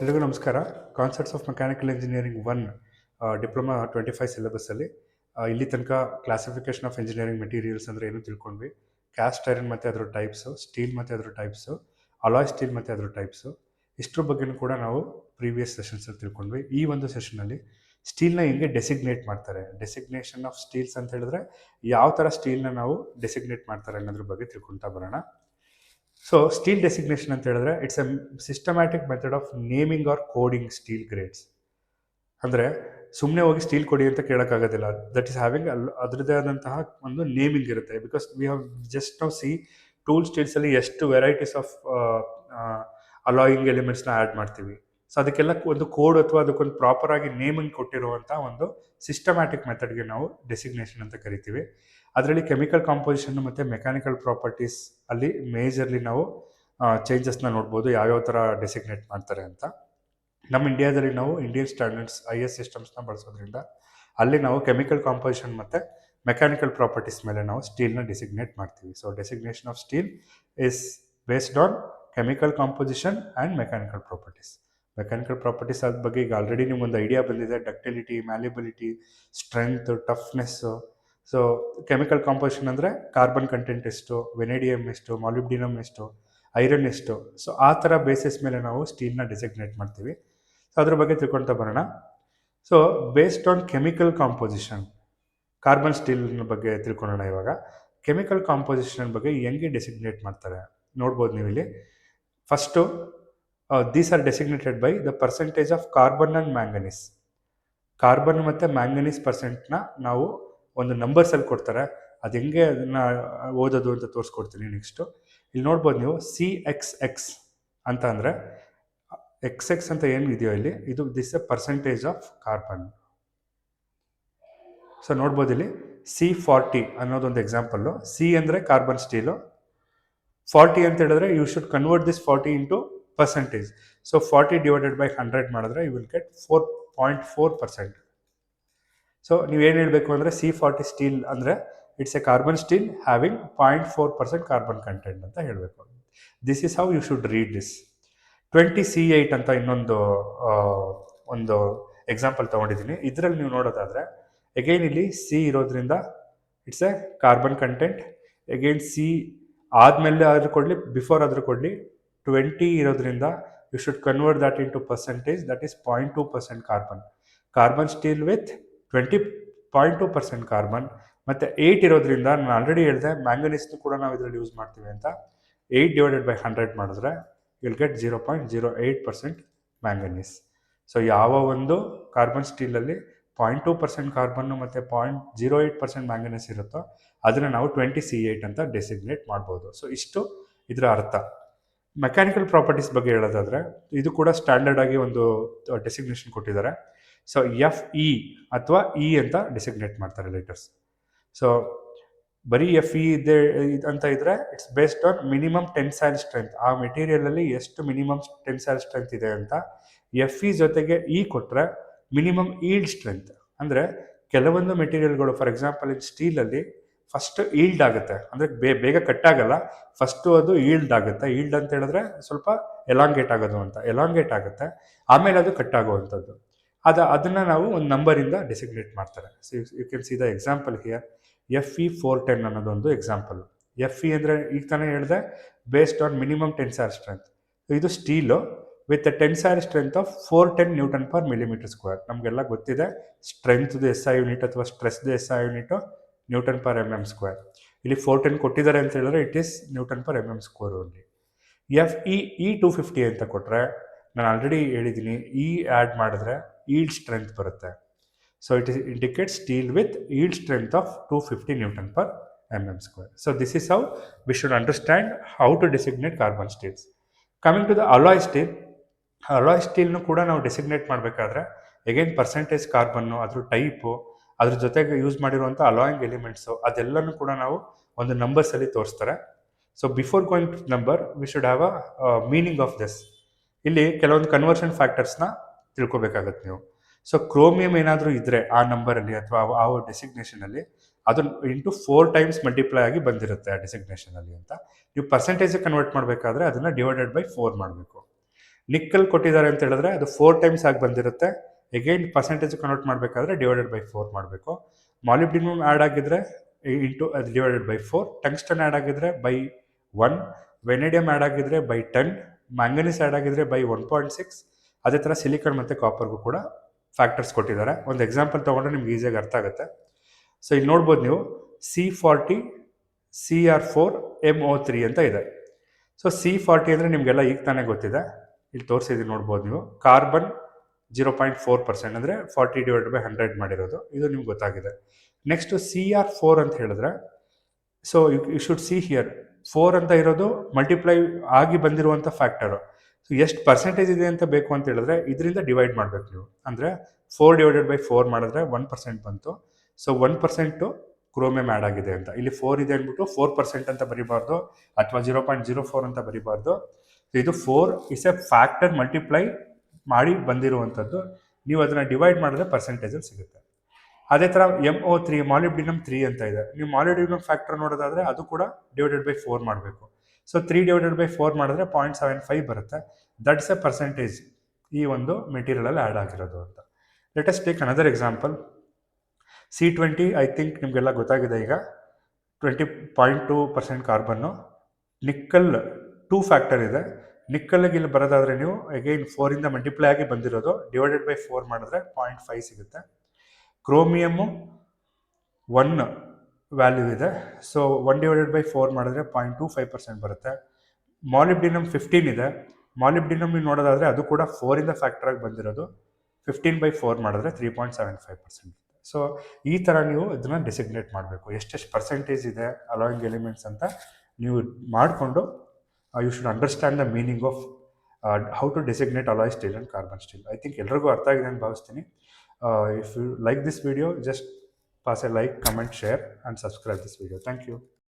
ಎಲ್ರಿಗೂ ನಮಸ್ಕಾರ. Concepts of mechanical engineering 1 diploma 25 ಸಿಲೆಬಸ್ಸಲ್ಲಿ ಇಲ್ಲಿ ತನಕ ಕ್ಲಾಸಿಫಿಕೇಶನ್ ಆಫ್ ಇಂಜಿನಿಯರಿಂಗ್ ಮೆಟೀರಿಯಲ್ಸ್ ಅಂದರೆ ಏನು ತಿಳ್ಕೊಂಡ್ವಿ. ಕ್ಯಾಸ್ಟ್ ಐರನ್ ಮತ್ತು ಅದರ ಟೈಪ್ಸು, ಸ್ಟೀಲ್ ಮತ್ತು ಅದರ ಟೈಪ್ಸು, ಅಲಾಯ್ ಸ್ಟೀಲ್ ಮತ್ತು ಅದರ ಟೈಪ್ಸು, ಇಷ್ಟರ ಬಗ್ಗೆನೂ ಕೂಡ ನಾವು ಪ್ರೀವಿಯಸ್ ಸೆಷನ್ಸಲ್ಲಿ ತಿಳ್ಕೊಂಡ್ವಿ. ಈ ಒಂದು ಸೆಷನಲ್ಲಿ ಸ್ಟೀಲ್ನ ಹೆಂಗೆ ಡೆಸಿಗ್ನೇಟ್ ಮಾಡ್ತಾರೆ, ಡೆಸಿಗ್ನೇಷನ್ ಆಫ್ ಸ್ಟೀಲ್ಸ್ ಅಂತ ಹೇಳಿದ್ರೆ ಯಾವ ಥರ ಸ್ಟೀಲ್ನ ನಾವು ಡೆಸಿಗ್ನೇಟ್ ಮಾಡ್ತಾರೆ ಅನ್ನೋದ್ರ ಬಗ್ಗೆ ತಿಳ್ಕೊತಾ ಬರೋಣ. ಸೊ ಸ್ಟೀಲ್ ಡೆಸಿಗ್ನೇಷನ್ ಅಂತ ಹೇಳಿದ್ರೆ it's a systematic method of naming or coding steel grades. ಅಂದರೆ ಸುಮ್ಮನೆ ಹೋಗಿ ಸ್ಟೀಲ್ ಕೊಡಿ ಅಂತ ಕೇಳೋಕ್ಕಾಗೋದಿಲ್ಲ. ದಟ್ ಈಸ್ ಹ್ಯಾವಿಂಗ್ ಅದರದ್ದೇ ಆದಂತಹ ಒಂದು ನೇಮಿಂಗ್ ಇರುತ್ತೆ. ಬಿಕಾಸ್ ವಿ ಹ್ಯಾವ್ ಜಸ್ಟ್ ನಾವು ಸಿ ಟೂಲ್ ಸ್ಟೀಲ್ಸಲ್ಲಿ ಎಷ್ಟು ವೆರೈಟೀಸ್ ಆಫ್ ಅಲಾಯಿಂಗ್ ಎಲಿಮೆಂಟ್ಸ್ನ ಆ್ಯಡ್ ಮಾಡ್ತೀವಿ. ಸೊ ಅದಕ್ಕೆಲ್ಲ ಒಂದು ಕೋಡ್ ಅಥವಾ ಅದಕ್ಕೊಂದು ಪ್ರಾಪರ್ ಆಗಿ ನೇಮಿಂಗ್ ಕೊಟ್ಟಿರುವಂಥ ಒಂದು ಸಿಸ್ಟಮ್ಯಾಟಿಕ್ ಮೆಥಡ್ಗೆ ನಾವು ಡೆಸಿಗ್ನೇಷನ್ ಅಂತ ಕರಿತೀವಿ. ಅದರಲ್ಲಿ ಕೆಮಿಕಲ್ ಕಾಂಪೋಸಿಷನ್ ಮತ್ತು ಮೆಕ್ಯಾನಿಕಲ್ ಪ್ರಾಪರ್ಟೀಸ್ ಅಲ್ಲಿ ಮೇಜರ್ಲಿ ನಾವು ಚೇಂಜಸ್ನ ನೋಡ್ಬೋದು, ಯಾವ್ಯಾವ ಥರ ಡೆಸಿಗ್ನೇಟ್ ಮಾಡ್ತಾರೆ ಅಂತ. ನಮ್ಮ ಇಂಡಿಯಾದಲ್ಲಿ ನಾವು ಇಂಡಿಯನ್ ಸ್ಟ್ಯಾಂಡರ್ಡ್ಸ್ IS ಸಿಸ್ಟಮ್ಸ್ನ ಬಳಸೋದ್ರಿಂದ ಅಲ್ಲಿ ನಾವು ಕೆಮಿಕಲ್ ಕಾಂಪೋಸಿಷನ್ ಮತ್ತು ಮೆಕ್ಯಾನಿಕಲ್ ಪ್ರಾಪರ್ಟೀಸ್ ಮೇಲೆ ನಾವು ಸ್ಟೀಲ್ನ ಡೆಸಿಗ್ನೇಟ್ ಮಾಡ್ತೀವಿ. So designation of steel is based on chemical composition and mechanical properties. Mechanical properties ಅದ್ರ ಬಗ್ಗೆ ಈಗ ಆಲ್ರೆಡಿ ನಿಮ್ಗೊಂದು ಐಡಿಯಾ ಬಂದಿದೆ. Ductility, malleability, strength, toughness. So chemical composition ಅಂದರೆ ಕಾರ್ಬನ್ ಕಂಟೆಂಟ್ ಎಷ್ಟು, ವೆನೇಡಿಯಮ್ ಎಷ್ಟು, ಮಾಲಿಬ್ಡಿನಮ್ ಎಷ್ಟು, ಐರನ್ ಎಷ್ಟು. ಸೊ ಆ ಥರ ಬೇಸಿಸ್ ಮೇಲೆ ನಾವು ಸ್ಟೀಲ್ನ ಡೆಸಿಗ್ನೇಟ್ ಮಾಡ್ತೀವಿ. ಸೊ ಅದ್ರ ಬಗ್ಗೆ ತಿಳ್ಕೊಳ್ತಾ ಬರೋಣ. So based on chemical composition, carbon ಸ್ಟೀಲ್ನ ಬಗ್ಗೆ ತಿಳ್ಕೊಳ್ಳೋಣ ಇವಾಗ. ಕೆಮಿಕಲ್ ಕಾಂಪೋಸಿಷನ್ ಬಗ್ಗೆ ಹೆಂಗೆ ಡೆಸಿಗ್ನೇಟ್ ಮಾಡ್ತಾರೆ ನೋಡ್ಬೋದು ನೀವು ಇಲ್ಲಿ. First these are designated by the percentage of carbon and manganese. Carbon ಮತ್ತು ಮ್ಯಾಂಗನೀಸ್ ಪರ್ಸೆಂಟ್ನ ನಾವು ಒಂದು ನಂಬರ್ಸಲ್ಲಿ ಕೊಡ್ತಾರೆ. ಅದು ಹೆಂಗೆ ಅದನ್ನು ಓದೋದು ಅಂತ ತೋರಿಸ್ಕೊಡ್ತೀನಿ ನೆಕ್ಸ್ಟು. ಇಲ್ಲಿ ನೋಡ್ಬೋದು ನೀವು CXX ಅಂತ ಅಂದರೆ XX ಅಂತ ಏನು ಇದೆಯೋ ಇಲ್ಲಿ, ಇದು this a percentage of carbon. So ನೋಡ್ಬೋದು ಇಲ್ಲಿ C40 ಅನ್ನೋದೊಂದು ಎಕ್ಸಾಂಪಲ್ಲು. C ಅಂದರೆ ಕಾರ್ಬನ್ ಸ್ಟೀಲು, 40 ಅಂತ ಹೇಳಿದ್ರೆ you should convert this 40 into percentage. So 40 divided by 100 ಮಾಡಿದ್ರೆ ಯು ವಿಲ್ ಗೆಟ್ 4.4%. ಸೊ ನೀವೇನು ಹೇಳಬೇಕು ಅಂದರೆ C40 ಸ್ಟೀಲ್ ಅಂದರೆ it's a carbon steel having 0.4% carbon content ಅಂತ ಹೇಳಬೇಕು. This is how you should read this. 20C8 ಅಂತ ಇನ್ನೊಂದು ಒಂದು ಎಕ್ಸಾಂಪಲ್ ತೊಗೊಂಡಿದ್ದೀನಿ. ಇದರಲ್ಲಿ ನೀವು ನೋಡೋದಾದರೆ ಎಗೈನ್ ಇಲ್ಲಿ C ಇರೋದ್ರಿಂದ it's a carbon content. Again C ಆದಮೇಲೆ ಆದರೂ ಕೊಡಲಿ, ಬಿಫೋರ್ ಆದರೂ ಕೊಡಲಿ, 20 ಇರೋದ್ರಿಂದ you should convert that into percentage. That is 0.2% carbon. Carbon steel with 20.2% carbon. ಮತ್ತು 8 ಇರೋದ್ರಿಂದ ನಾನು ಆಲ್ರೆಡಿ ಹೇಳಿದೆ ಮ್ಯಾಂಗನೀಸ್ನು ಕೂಡ ನಾವು ಇದರಲ್ಲಿ ಯೂಸ್ ಮಾಡ್ತೀವಿ ಅಂತ. 8 ಡಿವೈಡೆಡ್ ಬೈ 100 ಮಾಡಿದ್ರೆ ವಿಲ್ ಗೆಟ್ 0.08% ಮ್ಯಾಂಗನೀಸ್. ಸೊ ಯಾವ ಒಂದು ಕಾರ್ಬನ್ ಸ್ಟೀಲಲ್ಲಿ 0.2% ಕಾರ್ಬನ್ನು ಮತ್ತು 0.08% ಮ್ಯಾಂಗನೀಸ್ ಇರುತ್ತೋ ಅದನ್ನು ನಾವು 20C8 ಅಂತ ಡೆಸಿಗ್ನೇಟ್ ಮಾಡ್ಬೋದು. ಸೊ ಇಷ್ಟು ಇದರ ಅರ್ಥ. ಮೆಕ್ಯಾನಿಕಲ್ ಪ್ರಾಪರ್ಟೀಸ್ ಬಗ್ಗೆ ಹೇಳೋದಾದರೆ ಇದು ಕೂಡ ಸ್ಟ್ಯಾಂಡರ್ಡ್ ಆಗಿ ಒಂದು ಡೆಸಿಗ್ನೇಷನ್ ಕೊಟ್ಟಿದ್ದಾರೆ. ಸೊ FE ಅಥವಾ E ಅಂತ ಡೆಸಿಗ್ನೇಟ್ ಮಾಡ್ತಾರೆ ಲೆಟರ್ಸ್. ಸೊ ಬರೀ FE ಇದೆ ಅಂತ ಇದ್ದರೆ it's based on minimum tensile strength. ಆ ಮೆಟೀರಿಯಲಲ್ಲಿ ಎಷ್ಟು ಮಿನಿಮಮ್ ಟೆನ್ಸೈಲ್ ಸ್ಟ್ರೆಂತ್ ಇದೆ ಅಂತ. FE ಜೊತೆಗೆ E ಕೊಟ್ಟರೆ ಮಿನಿಮಮ್ ಈಲ್ಡ್ ಸ್ಟ್ರೆಂತ್. ಅಂದರೆ ಕೆಲವೊಂದು ಮೆಟೀರಿಯಲ್ಗಳು, ಫಾರ್ ಎಕ್ಸಾಂಪಲ್ ಇದು ಸ್ಟೀಲಲ್ಲಿ ಫಸ್ಟ್ ಈಲ್ಡ್ ಆಗುತ್ತೆ, ಅಂದರೆ ಬೇಗ ಕಟ್ಟಾಗಲ್ಲ. ಫಸ್ಟು ಅದು ಈಲ್ಡ್ ಆಗುತ್ತೆ. ಈಲ್ಡ್ ಅಂತ ಹೇಳಿದ್ರೆ ಸ್ವಲ್ಪ ಎಲಾಂಗೇಟ್ ಆಗೋದು ಅಂತ, ಎಲಾಂಗೇಟ್ ಆಗುತ್ತೆ, ಆಮೇಲೆ ಅದು ಕಟ್ಟಾಗುವಂಥದ್ದು. ಅದನ್ನು ನಾವು ಒಂದು ನಂಬರಿಂದ ಡೆಸಿಗ್ನೇಟ್ ಮಾಡ್ತಾರೆ. So you can see the example here. FE410 ಅನ್ನೋದೊಂದು ಎಕ್ಸಾಂಪಲ್. FE ಅಂದರೆ ಈಗ ತಾನೇ ಹೇಳಿದೆ based on minimum tensile strength. ಇದು steel with a tensile strength of 410 Nm/mm². ನಮಗೆಲ್ಲ ಗೊತ್ತಿದೆ ಸ್ಟ್ರೆಂತ್ದು SI ಯೂನಿಟ್ ಅಥವಾ ಸ್ಟ್ರೆಸ್ದು SI ಯೂನಿಟು Nm/mm². ಇಲ್ಲಿ 410 ಕೊಟ್ಟಿದ್ದಾರೆ ಅಂತ ಹೇಳಿದ್ರೆ it is Nm/mm² only. FE250 ಅಂತ ಕೊಟ್ಟರೆ ನಾನು ಆಲ್ರೆಡಿ ಹೇಳಿದ್ದೀನಿ, ಆ್ಯಡ್ ಮಾಡಿದ್ರೆ ಈಲ್ಡ್ ಸ್ಟ್ರೆಂತ್ ಬರುತ್ತೆ. So it indicate steel with yield strength of 250 Nm/mm². So this is how we should understand how to designate carbon steels. Coming to the alloy steel. Alloy ಸ್ಟೀಲ್ನು ಕೂಡ ನಾವು designate ಮಾಡಬೇಕಾದ್ರೆ again percentage ಕಾರ್ಬನ್ನು, ಅದ್ರ type, ಅದ್ರ ಜೊತೆಗೆ use ಮಾಡಿರುವಂಥ allowing elements, ಅದೆಲ್ಲನೂ ಕೂಡ ನಾವು ಒಂದು ನಂಬರ್ಸಲ್ಲಿ ತೋರಿಸ್ತಾರೆ. So before going to number we should have a meaning of this. ಇಲ್ಲಿ ಕೆಲವೊಂದು ಕನ್ವರ್ಷನ್ ಫ್ಯಾಕ್ಟರ್ಸ್ನ ತಿಳ್ಕೊಬೇಕಾಗತ್ತೆ ನೀವು. ಸೊ ಕ್ರೋಮಿಯಂ ಏನಾದರೂ ಇದ್ದರೆ ಆ ನಂಬರಲ್ಲಿ ಅಥವಾ ಆ ಡೆಸಿಗ್ನೇಷನಲ್ಲಿ ಅದು ಇಂಟು 4 times ಮಲ್ಟಿಪ್ಲೈ ಆಗಿ ಬಂದಿರುತ್ತೆ ಆ ಡೆಸಿಗ್ನೇಷನಲ್ಲಿ ಅಂತ. ನೀವು ಪರ್ಸೆಂಟೇಜಿಗೆ ಕನ್ವರ್ಟ್ ಮಾಡಬೇಕಾದ್ರೆ ಅದನ್ನು ಡಿವೈಡೆಡ್ ಬೈ 4 ಮಾಡಬೇಕು. ನಿಕ್ಕಲ್ ಕೊಟ್ಟಿದ್ದಾರೆ ಅಂತ ಹೇಳಿದ್ರೆ ಅದು 4 ಟೈಮ್ಸ್ ಆಗಿ ಬಂದಿರುತ್ತೆ. ಅಗೈನ್ ಪರ್ಸೆಂಟೇಜ್ ಕನ್ವರ್ಟ್ ಮಾಡಬೇಕಾದ್ರೆ ಡಿವೈಡೆಡ್ ಬೈ 4 ಮಾಡಬೇಕು. ಮಾಲಿಬ್ಡಿನಮ್ ಆ್ಯಡ್ ಆಗಿದ್ರೆ ಇಂಟು ಅದು ಡಿವೈಡೆಡ್ ಬೈ 4, ಟಂಗ್ಸ್ಟನ್ ಆ್ಯಡ್ ಆಗಿದ್ರೆ ಬೈ 1, ವೆನೇಡಿಯಮ್ ಆ್ಯಡ್ ಆಗಿದ್ರೆ ಬೈ 10, ಮ್ಯಾಂಗನೀಸ್ ಆ್ಯಡ್ ಆಗಿದ್ರೆ ಬೈ 1.6. ಅದೇ ಥರ ಸಿಲಿಕಾನ್ ಮತ್ತು ಕಾಪರ್ಗೂ ಕೂಡ ಫ್ಯಾಕ್ಟರ್ಸ್ ಕೊಟ್ಟಿದ್ದಾರೆ. ಒಂದು ಎಕ್ಸಾಂಪಲ್ ತೊಗೊಂಡ್ರೆ ನಿಮ್ಗೆ ಈಸಿಯಾಗಿ ಅರ್ಥ ಆಗುತ್ತೆ. ಸೊ ಇಲ್ಲಿ ನೋಡ್ಬೋದು ನೀವು C40 CR4 MO3 ಅಂತ ಇದೆ. ಸೊ C40 ಅಂದರೆ ನಿಮಗೆಲ್ಲ ಈಗ ತಾನೇ ಗೊತ್ತಿದೆ, ಇಲ್ಲಿ ತೋರಿಸಿದ್ದೀನಿ ನೋಡ್ಬೋದು ನೀವು. ಕಾರ್ಬನ್ 0.4% ಅಂದರೆ 40 ಡಿವೈಡೆಡ್ ಬೈ 100 ಮಾಡಿರೋದು, ಇದು ನಿಮ್ಗೆ ಗೊತ್ತಾಗಿದೆ. ನೆಕ್ಸ್ಟು CR4 ಅಂತ ಹೇಳಿದ್ರೆ, so you should see here 4 ಅಂತ ಇರೋದು ಮಲ್ಟಿಪ್ಲೈ ಆಗಿ ಬಂದಿರುವಂಥ ಫ್ಯಾಕ್ಟರು. ಸೊ ಎಷ್ಟು ಪರ್ಸೆಂಟೇಜ್ ಇದೆ ಅಂತ ಬೇಕು ಅಂತ ಹೇಳಿದ್ರೆ ಇದರಿಂದ ಡಿವೈಡ್ ಮಾಡಬೇಕು ನೀವು. ಅಂದರೆ 4 ಡಿವೈಡೆಡ್ ಬೈ 4 ಮಾಡಿದ್ರೆ 1% ಬಂತು. ಸೊ 1% ಕ್ರೋಮಿಯಂ ಆ್ಯಡ್ ಆಗಿದೆ ಅಂತ. ಇಲ್ಲಿ 4 ಇದೆ ಅಂದ್ಬಿಟ್ಟು 4% ಅಂತ ಬರೀಬಾರ್ದು, ಅಥವಾ 0.04 ಅಂತ ಬರೀಬಾರ್ದು. ಇದು 4 ಇಸ್ ಎ ಫ್ಯಾಕ್ಟರ್ ಮಲ್ಟಿಪ್ಲೈ ಮಾಡಿ ಬಂದಿರುವಂಥದ್ದು. ನೀವು ಅದನ್ನು ಡಿವೈಡ್ ಮಾಡಿದ್ರೆ ಪರ್ಸೆಂಟೇಜಲ್ಲಿ ಸಿಗುತ್ತೆ. ಅದೇ ಥರ MO3 ಮಾಲಿಬ್ಡಿನಮ್ 3 ಅಂತ ಇದೆ. ನೀವು ಮಾಲಿಬ್ಡಿನಮ್ ಫ್ಯಾಕ್ಟರ್ ನೋಡೋದಾದರೆ ಅದು ಕೂಡ ಡಿವೈಡೆಡ್ ಬೈ 4 ಮಾಡಬೇಕು. ಸೊ 3 ಡಿವೈಡೆಡ್ ಬೈ 4 ಮಾಡಿದ್ರೆ 0.75 ಬರುತ್ತೆ. ದಟ್ಸ್ ಎ ಪರ್ಸೆಂಟೇಜ್ ಈ ಒಂದು ಮೆಟೀರಿಯಲಲ್ಲಿ ಆ್ಯಡ್ ಆಗಿರೋದು ಅಂತ. Let us take another example. C20 I think ನಿಮಗೆಲ್ಲ ಗೊತ್ತಾಗಿದೆ ಈಗ, 20.2% ಕಾರ್ಬನ್ನು. ನಿಕ್ಕಲ್ 2 ಫ್ಯಾಕ್ಟರ್ ಇದೆ. ನಿಕ್ಕಲ್ಗೆ ಇಲ್ಲಿ ಬರೋದಾದರೆ ನೀವು ಅಗೈನ್ 4ಇಂದ ಮಲ್ಟಿಪ್ಲೈ ಆಗಿ ಬಂದಿರೋದು, ಡಿವೈಡೆಡ್ ಬೈ 4 ಮಾಡಿದ್ರೆ 0.5 ಸಿಗುತ್ತೆ. ಕ್ರೋಮಿಯಮ್ಮು 1 ವ್ಯಾಲ್ಯೂ ಇದೆ. ಸೊ 1 ಡಿವೈಡೆಡ್ ಬೈ 4 ಮಾಡಿದ್ರೆ 0.25% ಬರುತ್ತೆ. ಮಾಲಿಬ್ಡಿನಮ್ 15 ಇದೆ. ಮಾಲಿಬ್ಡಿನಮ್ ನೀವು ನೋಡೋದಾದರೆ ಅದು ಕೂಡ 4ಇಂದ ಫ್ಯಾಕ್ಟರಾಗಿ ಬಂದಿರೋದು, 15 ಬೈ 4 ಮಾಡಿದ್ರೆ 3.75%. ಸೊ ಈ ಥರ ನೀವು ಇದನ್ನು ಡೆಸಿಗ್ನೇಟ್ ಮಾಡಬೇಕು, ಎಷ್ಟೆಷ್ಟು ಪರ್ಸೆಂಟೇಜ್ ಇದೆ ಅಲಾಯಿಂಗ್ ಎಲಿಮೆಂಟ್ಸ್ ಅಂತ ನೀವು ಮಾಡಿಕೊಂಡು you should understand the meaning of how to designate alloy steel and carbon steel. I think ಎಲ್ರಿಗೂ ಅರ್ಥ ಆಗಿದೆ ಅಂತ ಭಾವಿಸ್ತೀನಿ. If you like this video, just pass a like, comment, share and subscribe this video. Thank you.